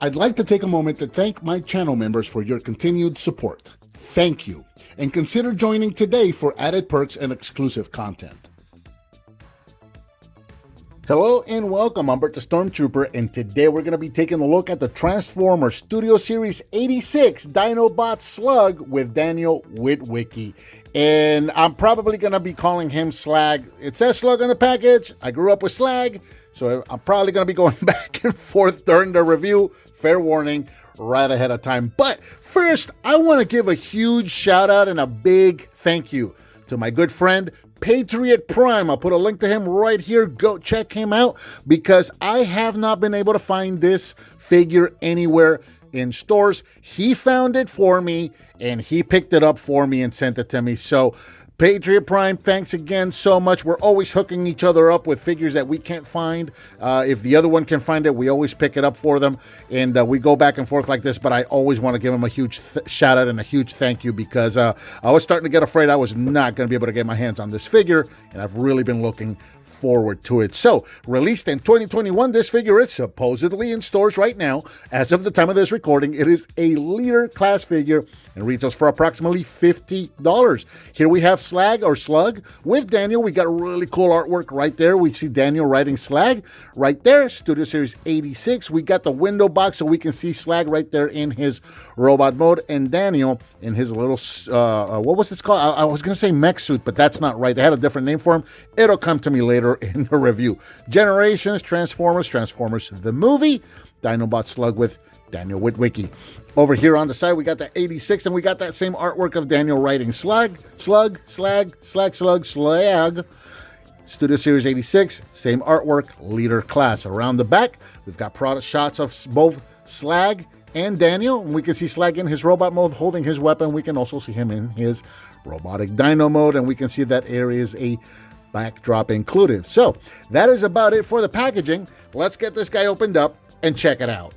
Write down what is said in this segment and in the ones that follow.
I'd like to take a moment to thank my channel members for your continued support. Thank you, and consider joining today for added perks and exclusive content. Hello and welcome, I'm Bert the Stormtrooper, and today we're going to be taking a look at the Transformers Studio Series 86 Dinobot Slug with Daniel Witwicky. And I'm probably going to be calling him Slag. It says Slug on the package. I grew up with Slag, so I'm probably going to be going back and forth during the review. Fair warning, right ahead of time. But first, I want to give a huge shout out and a big thank you to my good friend, Patriot Prime. I'll put a link to him right here. Go check him out because I have not been able to find this figure anywhere in stores. He found it for me and he picked it up for me and sent it to me. So Patriot Prime, thanks again so much. We're always hooking each other up with figures that we can't find. If the other one can find it, we always pick it up for them. And we go back and forth like this, but I always want to give him a huge shout out and a huge thank you because I was starting to get afraid I was not going to be able to get my hands on this figure. And I've really been looking forward to it. So, released in 2021, this figure is supposedly in stores right now. As of the time of this recording, it is a leader class figure and retails for approximately $50. Here we have Slag or Slug with Daniel. We got a really cool artwork right there. We see Daniel riding Slag right there. Studio Series 86. We got the window box so we can see Slag right there in his robot mode and Daniel in his little, what was this called? I was going to say mech suit, but that's not right. They had a different name for him. It'll come to me later in the review. Generations, Transformers the movie, Dinobot Slug with Daniel Witwicky. Over here on the side, we got the 86, and we got that same artwork of Daniel writing Slag. Studio Series 86, same artwork, leader class. Around the back, we've got product shots of both Slag and Daniel, and we can see Slag in his robot mode holding his weapon. We can also see him in his robotic dino mode, and we can see that there is a backdrop included. So that is about it for the packaging. Let's get this guy opened up and check it out.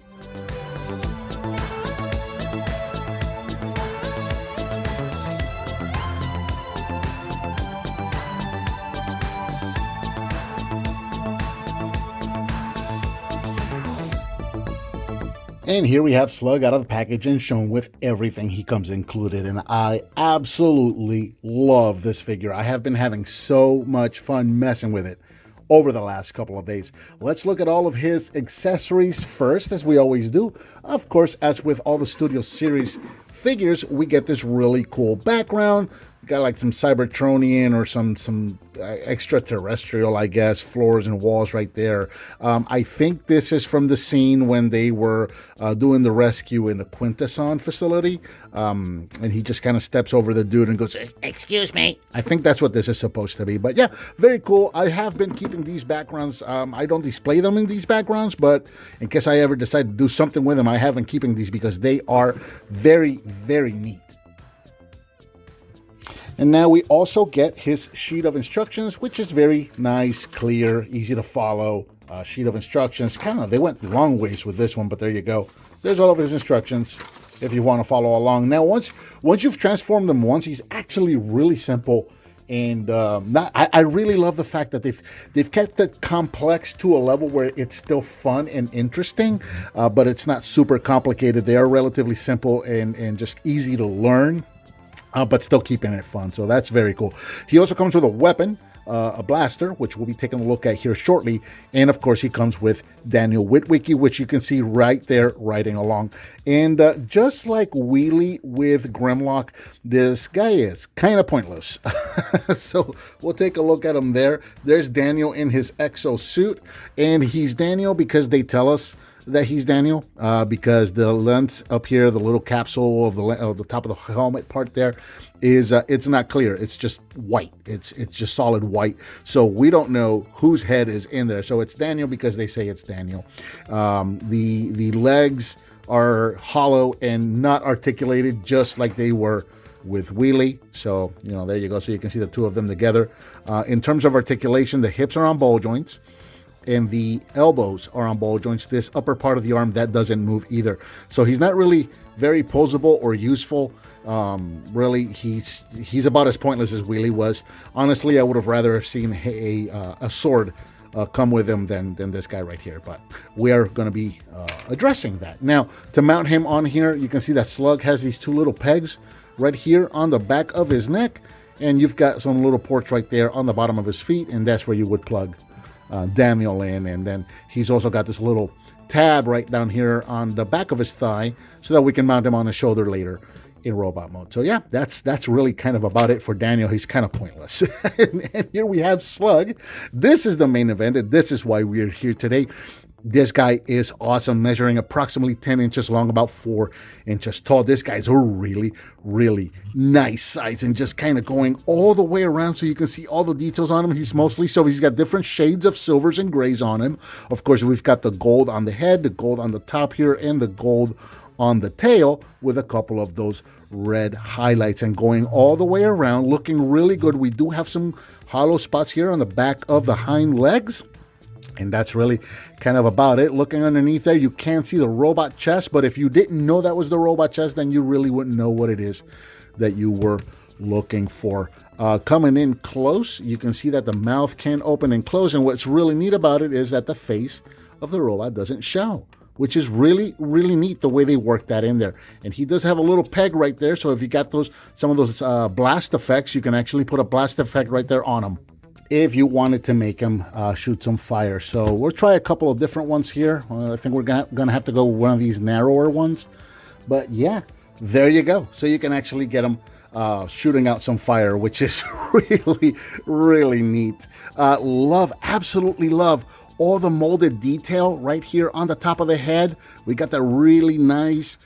And here we have Slug out of the package and shown with everything he comes included. And I absolutely love this figure. I have been having so much fun messing with it over the last couple of days. Let's look at all of his accessories first, as we always do. Of course, as with all the Studio Series figures, we get this really cool background. We got like some Cybertronian or some extraterrestrial, I guess, floors and walls right there. I think this is from the scene when they were doing the rescue in the Quintesson facility. And he just kind of steps over the dude and goes, "Excuse me." I think that's what this is supposed to be. But yeah, very cool. I have been keeping these backgrounds. I don't display them in these backgrounds, but in case I ever decide to do something with them, I have been keeping these because they are very, very neat. And now we also get his sheet of instructions, which is very nice, clear, easy to follow. Sheet of instructions. They went the long ways with this one, but there you go. There's all of his instructions if you want to follow along. Now, once you've transformed him once, he's actually really simple. And I really love the fact that they've kept it complex to a level where it's still fun and interesting, but it's not super complicated. They are relatively simple and just easy to learn. But still keeping it fun. So that's very cool. He also comes with a weapon, a blaster, which we'll be taking a look at here shortly. And of course, he comes with Daniel Witwicky, which you can see right there riding along. And just like Wheelie with Grimlock, this guy is kind of pointless. So we'll take a look at him there. There's Daniel in his exo suit. And he's Daniel because they tell us that he's Daniel, because the lens up here, the little capsule of the top of the helmet part there is it's not clear. It's just white. It's just solid white. So we don't know whose head is in there. So it's Daniel because they say it's Daniel. The legs are hollow and not articulated, just like they were with Wheelie. So there you go. So you can see the two of them together. In terms of articulation, the hips are on ball joints and the elbows are on ball joints. This upper part of the arm, that doesn't move either. So he's not really very posable or useful. Really, he's about as pointless as Wheelie was. Honestly, I would have rather have seen a sword come with him than this guy right here. But we are going to be addressing that. Now, to mount him on here, you can see that Slug has these two little pegs right here on the back of his neck. And you've got some little ports right there on the bottom of his feet. And that's where you would plug Daniel in. And then he's also got this little tab right down here on the back of his thigh so that we can mount him on his shoulder later in robot mode. So yeah, that's really kind of about it for Daniel. He's kind of pointless. And here we have Slug. This is the main event, and this is why we're here today. This guy is awesome, measuring approximately 10 inches long, about 4 inches tall. This guy's a really, really nice size, and just kind of going all the way around so you can see all the details on him. He's mostly silver. He's got different shades of silvers and grays on him. Of course, we've got the gold on the head, the gold on the top here, and the gold on the tail with a couple of those red highlights, and going all the way around, looking really good. We do have some hollow spots here on the back of the hind legs, and that's really kind of about it. Looking underneath there, you can see the robot chest, but if you didn't know that was the robot chest, then you really wouldn't know what it is that you were looking for. Coming in close, you can see that the mouth can open and close, and what's really neat about it is that the face of the robot doesn't show, which is really, really neat the way they work that in there. And he does have a little peg right there, so if you got some of those blast effects, you can actually put a blast effect right there on him if you wanted to make him shoot some fire. So we'll try a couple of different ones here. I think we're gonna have to go with one of these narrower ones. But yeah, there you go. So you can actually get him shooting out some fire, which is really, really neat. Absolutely love all the molded detail right here on the top of the head. We got that really nice,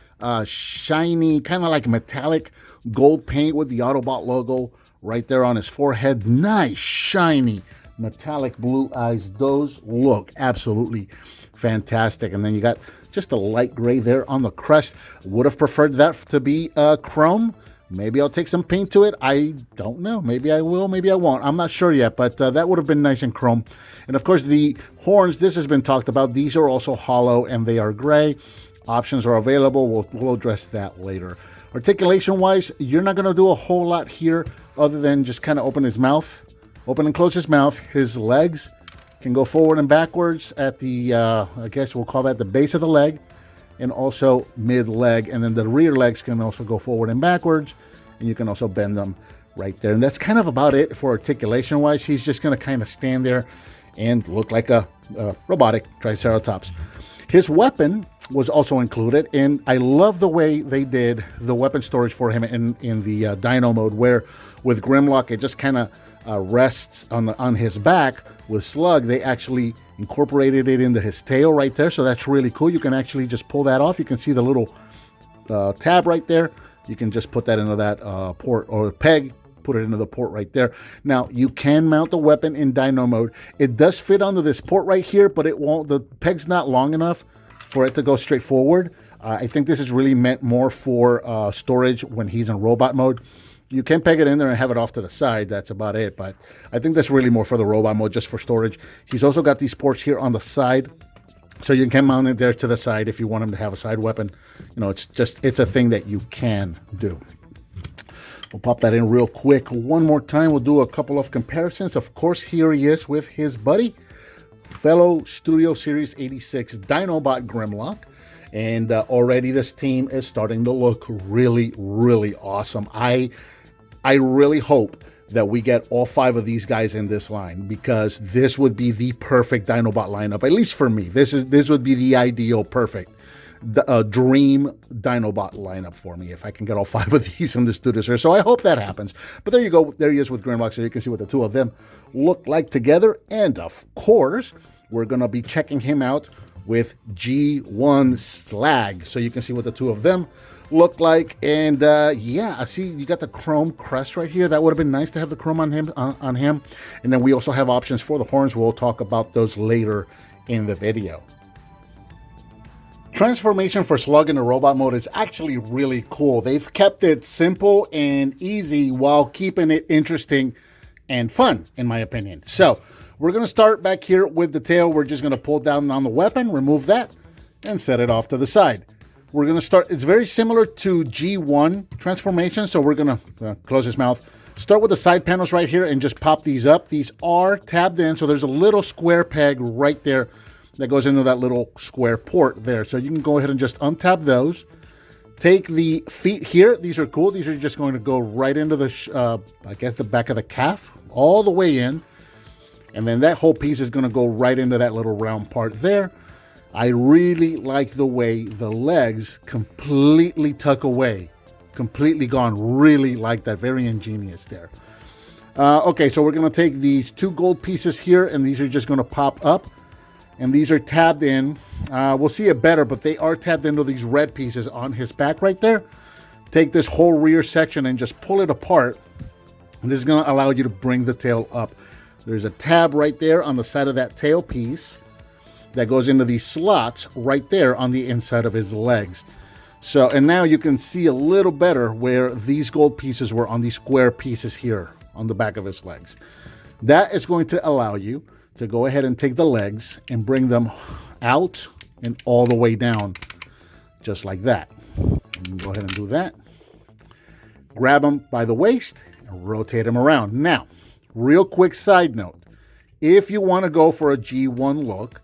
shiny, kind of like metallic gold paint with the Autobot logo right there on his forehead. Nice, shiny, metallic blue eyes. Those look absolutely fantastic. And then you got just a light gray there on the crest. Would have preferred that to be chrome. Maybe I'll take some paint to it. I don't know. Maybe I will. Maybe I won't. I'm not sure yet, but that would have been nice in chrome. And of course, the horns, this has been talked about. These are also hollow and they are gray. Options are available. We'll address that later. Articulation-wise, you're not going to do a whole lot here other than just kind of open his mouth. Open and close his mouth. His legs can go forward and backwards at the, I guess we'll call that the base of the leg, and also mid-leg, and then the rear legs can also go forward and backwards, and you can also bend them right there. And that's kind of about it for articulation-wise. He's just going to kind of stand there and look like a robotic Triceratops. His weapon was also included, and I love the way they did the weapon storage for him in the Dino mode, where with Grimlock, it just kind of rests on his back. With Slug, they actually incorporated it into his tail right there, so that's really cool. You can actually just pull that off. You can see the little tab right there. You can just put that into that port or peg, put it into the port right there. Now, you can mount the weapon in Dino mode. It does fit onto this port right here, but it won't. The peg's not long enough for it to go straight forward. I think this is really meant more for storage when he's in robot mode. You can peg it in there and have it off to the side. That's about it. But I think that's really more for the robot mode, just for storage. He's also got these ports here on the side, so you can mount it there to the side if you want him to have a side weapon. You know, it's a thing that you can do. We'll pop that in real quick one more time. We'll do a couple of comparisons. Of course, here he is with his buddy, fellow Studio Series 86 Dinobot Grimlock. And already this team is starting to look really, really awesome. I really hope that we get all 5 of these guys in this line, because this would be the perfect Dinobot lineup, at least for me. This would be the ideal, perfect dream Dinobot lineup for me if I can get all 5 of these in the studios here. So I hope that happens. But there you go. There he is with Grimlock, so you can see what the 2 of them look like together. And of course, we're going to be checking him out with G1 Slag, so you can see what the 2 of them look like. And yeah, I see you got the chrome crest right here. That would have been nice to have the chrome on him. And then we also have options for the horns. We'll talk about those later in the video. Transformation for Slug in the robot mode is actually really cool. They've kept it simple and easy while keeping it interesting and fun, in my opinion. So we're going to start back here with the tail. We're just going to pull down on the weapon, remove that, and set it off to the side. We're going to start. It's very similar to G1 transformation. So we're going to close his mouth, Start with the side panels right here and just pop these up. These are tabbed in, so there's a little square peg right there that goes into that little square port there. So you can go ahead and just untab those. Take the feet here. These are cool. These are just going to go right into the, I guess, the back of the calf, all the way in. And then that whole piece is going to go right into that little round part there. I really like the way the legs completely tuck away. Completely gone. Really like that. Very ingenious there. Okay, so we're going to take these 2 gold pieces here, and these are just going to pop up. And these are tabbed in. We'll see it better, but they are tabbed into these red pieces on his back right there. Take this whole rear section and just pull it apart. And this is going to allow you to bring the tail up. There's a tab right there on the side of that tail piece that goes into these slots right there on the inside of his legs. So, and now you can see a little better where these gold pieces were on these square pieces here on the back of his legs. That is going to allow you to go ahead and take the legs and bring them out and all the way down, just like that. You can go ahead and do that. Grab them by the waist and rotate them around. Now, real quick side note, if you want to go for a G1 look,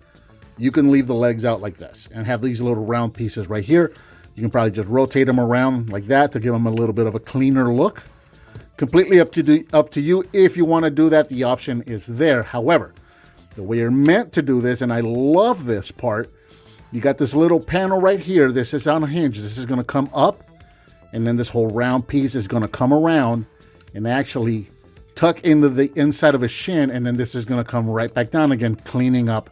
you can leave the legs out like this and have these little round pieces right here. You can probably just rotate them around like that to give them a little bit of a cleaner look. Completely up to you. If you want to do that, the option is there. However, the way you're meant to do this, and I love this part, you got this little panel right here. This is on a hinge. This is going to come up, and then this whole round piece is going to come around and actually tuck into the inside of his shin, and then this is going to come right back down again, cleaning up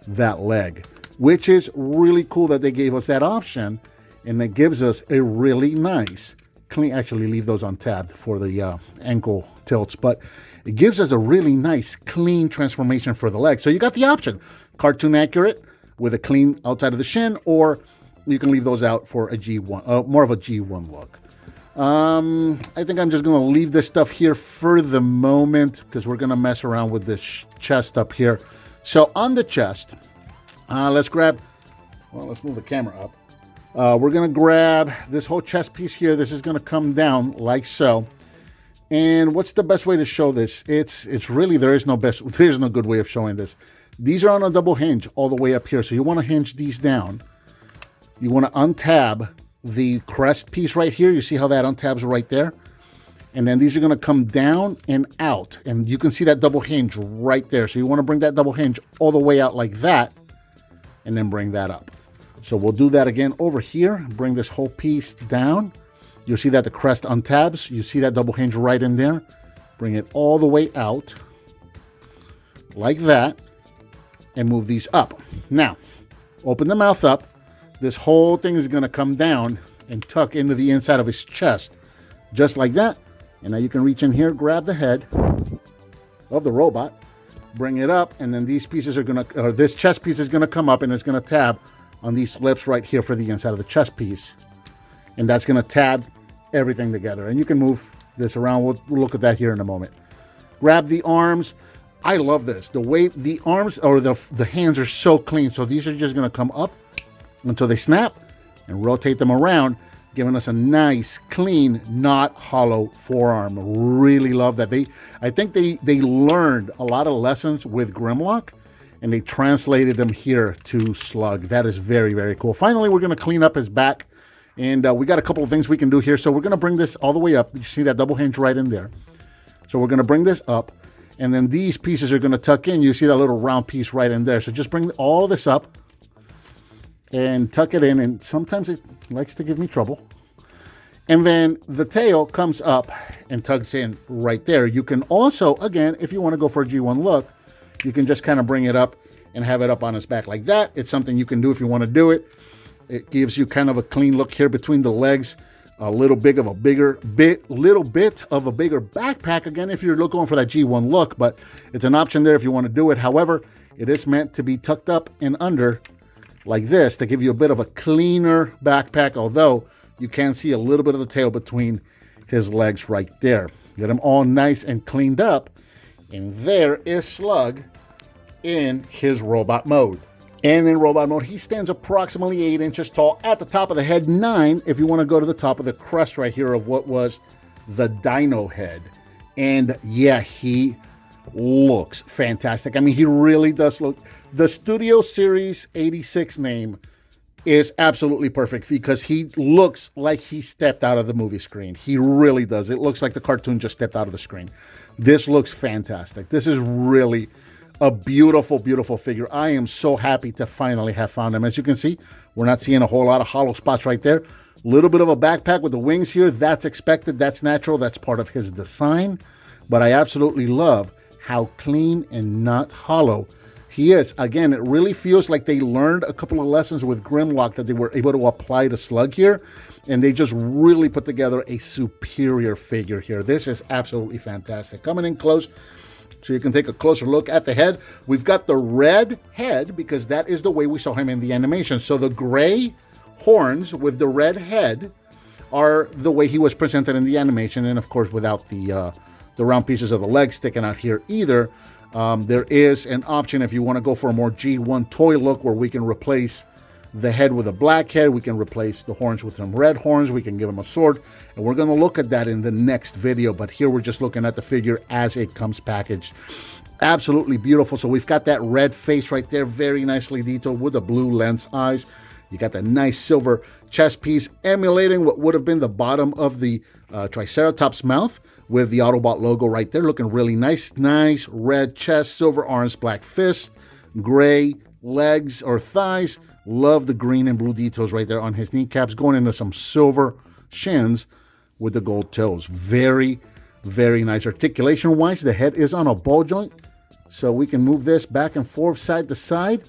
that leg, which is really cool that they gave us that option, and it gives us a really nice clean. Actually, leave those untabbed for the ankle tilts, but it gives us a really nice clean transformation for the leg. So you got the option, cartoon accurate with a clean outside of the shin, or you can leave those out for a G1, more of a G1 look. I think I'm just going to leave this stuff here for the moment because we're going to mess around with this chest up here. So on the chest, let's move the camera up. We're going to grab this whole chest piece here. This is going to come down like so. And what's the best way to show this? It's really, there's no good way of showing this. These are on a double hinge all the way up here. So you want to hinge these down. You want to untab the crest piece right here. You see how that untabs right there? And then these are going to come down and out. And you can see that double hinge right there. So you want to bring that double hinge all the way out like that. And then bring that up. So we'll do that again over here. Bring this whole piece down. You'll see that the crest untabs. You see that double hinge right in there. Bring it all the way out. Like that. And move these up. Now, open the mouth up. This whole thing is going to come down and tuck into the inside of his chest. Just like that. And now you can reach in here, grab the head of the robot, bring it up, and then these pieces are going to, or this chest piece is going to come up and it's going to tab on these lips right here for the inside of the chest piece. And that's going to tab everything together. And you can move this around. We'll look at that here in a moment. Grab the arms. I love this. The way the arms or the hands are so clean. So these are just going to come up until they snap and rotate them around, giving us a nice, clean, not hollow forearm. Really love that. I think they learned a lot of lessons with Grimlock, and they translated them here to SLUG. That is very, very cool. Finally, we're going to clean up his back, and we got a couple of things we can do here. So we're going to bring this all the way up. You see that double hinge right in there. So we're going to bring this up, and then these pieces are going to tuck in. You see that little round piece right in there. So just bring all this up and tuck it in, and sometimes it likes to give me trouble. And then the tail comes up and tucks in right there. You can also, again, if you want to go for a G1 look, you can just kind of bring it up and have it up on his back like that. It's something you can do if you want to do it. It gives you kind of a clean look here between the legs, little bit of a bigger backpack, again, if you're going for that G1 look, but it's an option there if you want to do it. However, it is meant to be tucked up and under like this to give you a bit of a cleaner backpack, although you can see a little bit of the tail between his legs right there. Get him all nice and cleaned up, and there is SLUG in his robot mode. And in robot mode, he stands approximately 8 inches tall at the top of the head, 9 if you want to go to the top of the crest right here of what was the Dino head. And yeah, he looks fantastic. I mean, he really does look. The Studio Series 86 name is absolutely perfect because he looks like he stepped out of the movie screen. He really does. It looks like the cartoon just stepped out of the screen. This looks fantastic. This is really a beautiful, beautiful figure. I am so happy to finally have found him. As you can see, we're not seeing a whole lot of hollow spots right there. A little bit of a backpack with the wings here. That's expected. That's natural. That's part of his design. But I absolutely love how clean and not hollow he is. Again, it really feels like they learned a couple of lessons with Grimlock that they were able to apply to Slug here. And they just really put together a superior figure here. This is absolutely fantastic. Coming in close so you can take a closer look at the head. We've got the red head because that is the way we saw him in the animation. So the gray horns with the red head are the way he was presented in the animation. And of course, without the round pieces of the legs sticking out here either. There is an option if you want to go for a more G1 toy look where we can replace the head with a black head. We can replace the horns with some red horns. We can give him a sword. And we're going to look at that in the next video. But here we're just looking at the figure as it comes packaged. Absolutely beautiful. So we've got that red face right there. Very nicely detailed with the blue lens eyes. You got that nice silver chest piece emulating what would have been the bottom of the Triceratops mouth with the Autobot logo right there. Looking really nice. Nice red chest, silver arms, black fist, gray legs or thighs. Love the green and blue details right there on his kneecaps, going into some silver shins with the gold toes. Very, very nice. Articulation-wise, the head is on a ball joint, so we can move this back and forth, side to side.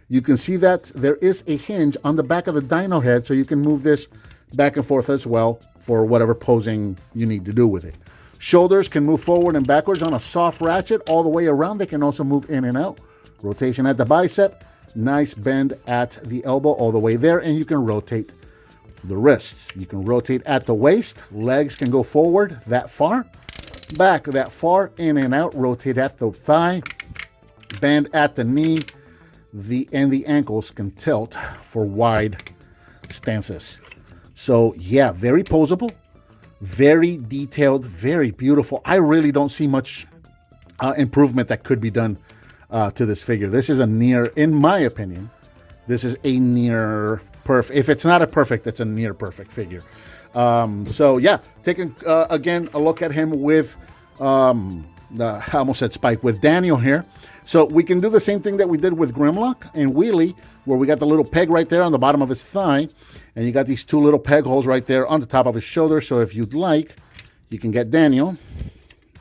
You can see that there is a hinge on the back of the Dino head, so you can move this back and forth as well for whatever posing you need to do with it. Shoulders can move forward and backwards on a soft ratchet all the way around. They can also move in and out. Rotation at the bicep. Nice bend at the elbow all the way there, and you can rotate the wrists. You can rotate at the waist. Legs can go forward that far, back that far, in and out. Rotate at the thigh, bend at the knee. The ankles can tilt for wide stances. So yeah, very posable, very detailed, very beautiful. I really don't see much improvement that could be done to this figure. This is a near, in my opinion, this is a near perfect. If it's not a perfect, it's a near perfect figure. So yeah, taking again a look at him with I almost said Spike, with Daniel here. So we can do the same thing that we did with Grimlock and Wheelie, where we got the little peg right there on the bottom of his thigh, and you got these two little peg holes right there on the top of his shoulder. So if you'd like, you can get Daniel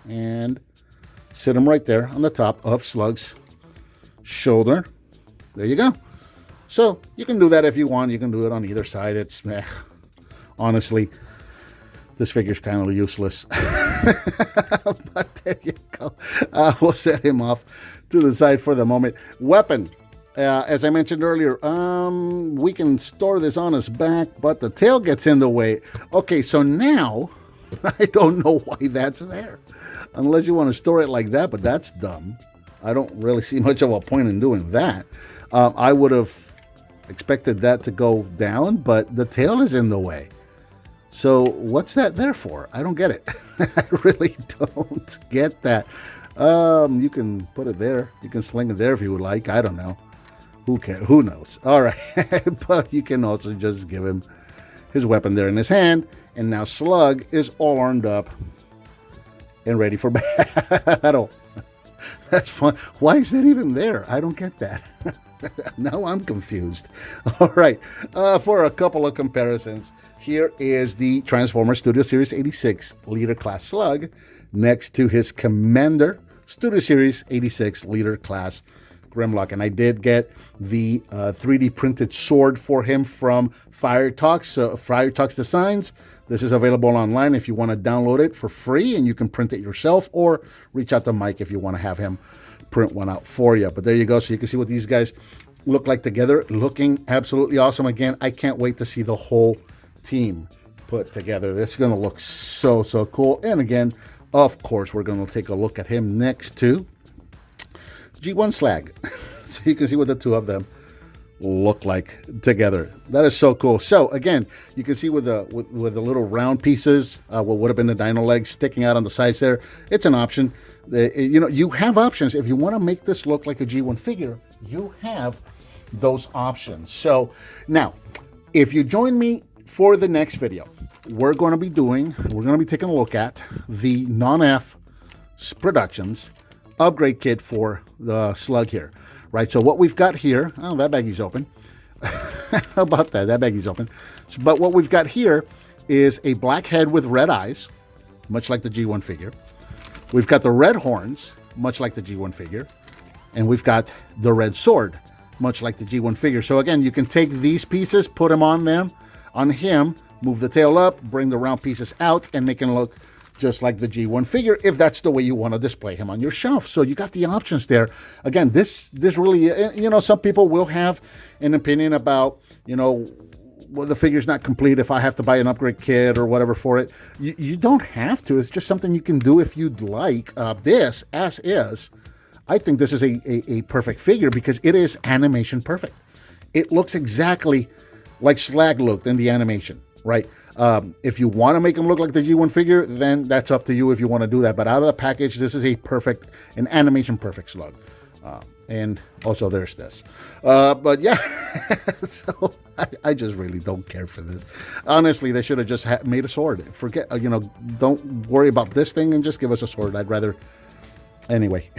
and sit him right there on the top of Slug's shoulder. There you go. So you can do that if you want. You can do it on either side. It's honestly, this figure's kind of useless. But there you go. We'll set him off to the side for the moment. Weapon. As I mentioned earlier, we can store this on his back, but the tail gets in the way. Okay, so now I don't know why that's there. Unless you want to store it like that, but that's dumb. I don't really see much of a point in doing that. I would have expected that to go down, but the tail is in the way. So what's that there for? I don't get it. I really don't get that. You can put it there. You can sling it there if you would like. I don't know. Who cares? Who knows? All right. But you can also just give him his weapon there in his hand. And now Slug is all armed up and ready for battle. That's fun. Why is that even there? I don't get that. Now I'm confused. All right. For a couple of comparisons, here is the Transformers Studio Series 86 Leader Class Slug next to his Commander Studio Series 86 Leader Class Grimlock. And I did get the 3D printed sword for him from Fire Talks Designs. This is available online if you want to download it for free, and you can print it yourself, or reach out to Mike if you want to have him print one out for you. But there you go. So you can see what these guys look like together. Looking absolutely awesome. Again, I can't wait to see the whole team put together. This is going to look so, so cool. And again, of course, we're going to take a look at him next to G1 Slag. So you can see what the two of them look like together. That is so cool. So again, you can see with the little round pieces, what would have been the dino legs sticking out on the sides there. It's an option. You know, you have options. If you want to make this look like a G1 figure, you have those options. So now, if you join me for the next video, we're going to be taking a look at the non-F Productions upgrade kit for the Slug here, right? So what we've got here, oh, that baggie's open. How about that? That baggie's open. So, but what we've got here is a black head with red eyes, much like the G1 figure. We've got the red horns, much like the G1 figure. And we've got the red sword, much like the G1 figure. So again, you can take these pieces, put them on him, move the tail up, bring the round pieces out, and make him look just like the G1 figure, if that's the way you want to display him on your shelf. So you got the options there. Again, this really, you know, some people will have an opinion about, you know, well, the figure's not complete if I have to buy an upgrade kit or whatever for it. You don't have to. It's just something you can do if you'd like. This, as is, I think this is a perfect figure because it is animation perfect. It looks exactly like Slag looked in the animation, right? If you want to make him look like the G1 figure, then that's up to you if you want to do that. But out of the package, this is an animation perfect Slug. And also there's this. But yeah, so I just really don't care for this. Honestly, they should have just made a sword. Forget, you know, don't worry about this thing and just give us a sword. I'd rather, anyway.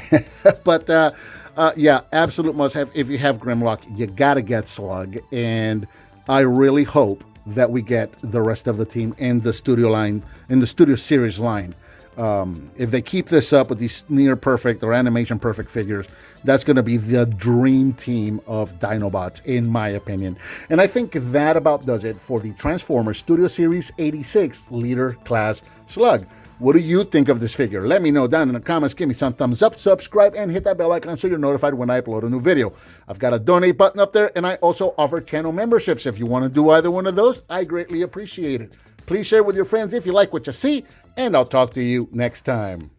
But yeah, absolute must have. If you have Grimlock, you got to get Slug. And I really hope that we get the rest of the team in the studio line, in the studio series line. If they keep this up with these near perfect or animation perfect figures, that's going to be the dream team of Dinobots, in my opinion. And I think that about does it for the Transformers Studio Series 86 Leader Class Slug. What do you think of this figure? Let me know down in the comments. Give me some thumbs up, subscribe, and hit that bell icon so you're notified when I upload a new video. I've got a donate button up there, and I also offer channel memberships. If you want to do either one of those, I greatly appreciate it. Please share with your friends if you like what you see, and I'll talk to you next time.